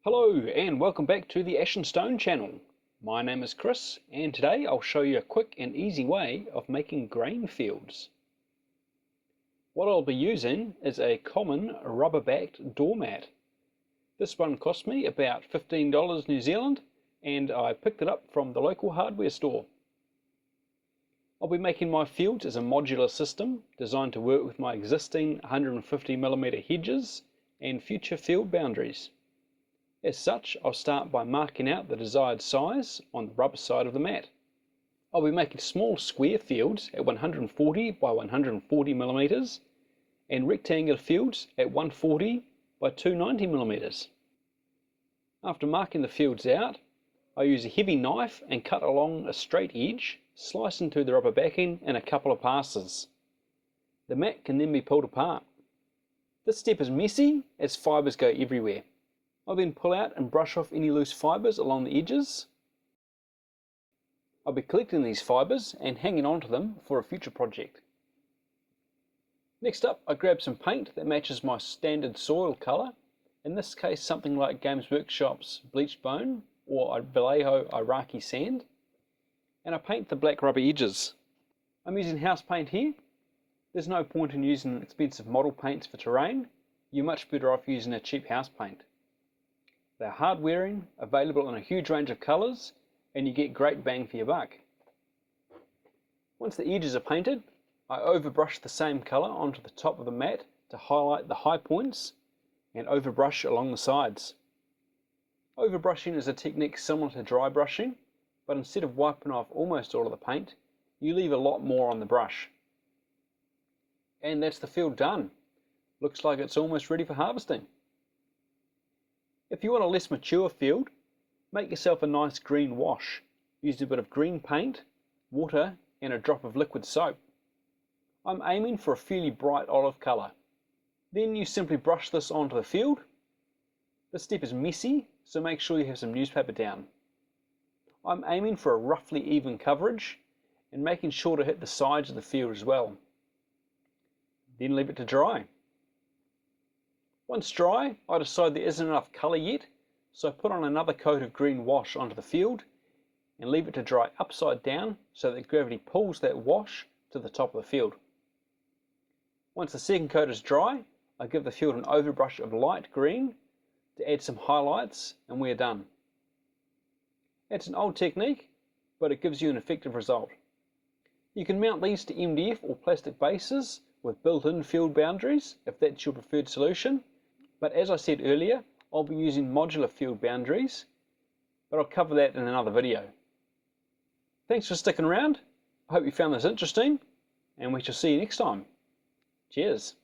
Hello and welcome back to the Ash and Stone channel. My name is Chris and today I'll show you a quick and easy way of making grain fields. What I'll be using is a common rubber-backed doormat. This one cost me about $15 New Zealand and I picked it up from the local hardware store. I'll be making my fields as a modular system designed to work with my existing 150mm hedges and future field boundaries. As such, I'll start by marking out the desired size on the rubber side of the mat. I'll be making small square fields at 140 by 140mm and rectangular fields at 140 by 290mm. After marking the fields out, I use a heavy knife and cut along a straight edge, slicing through the rubber backing in a couple of passes. The mat can then be pulled apart. This step is messy as fibres go everywhere. I'll then pull out and brush off any loose fibres along the edges. I'll be collecting these fibres and hanging on to them for a future project. Next up, I grab some paint that matches my standard soil colour, in this case something like Games Workshop's bleached bone or Vallejo Iraqi sand, and I paint the black rubber edges. I'm using house paint here. There's no point in using expensive model paints for terrain. You're much better off using a cheap house paint. They're hard wearing, available in a huge range of colours, and you get great bang for your buck. Once the edges are painted, I overbrush the same colour onto the top of the mat to highlight the high points and overbrush along the sides. Overbrushing is a technique similar to dry brushing, but instead of wiping off almost all of the paint, you leave a lot more on the brush. And that's the field done. Looks like it's almost ready for harvesting. If you want a less mature field, make yourself a nice green wash. Use a bit of green paint, water and a drop of liquid soap. I'm aiming for a fairly bright olive colour. Then you simply brush this onto the field. This step is messy, so make sure you have some newspaper down. I'm aiming for a roughly even coverage and making sure to hit the sides of the field as well. Then leave it to dry. Once dry, I decide there isn't enough colour yet, so I put on another coat of green wash onto the field and leave it to dry upside down so that gravity pulls that wash to the top of the field. Once the second coat is dry, I give the field an overbrush of light green to add some highlights and we're done. It's an old technique, but it gives you an effective result. You can mount these to MDF or plastic bases with built-in field boundaries if that's your preferred solution. But as I said earlier, I'll be using modular field boundaries, but I'll cover that in another video. Thanks for sticking around. I hope you found this interesting, and we shall see you next time. Cheers.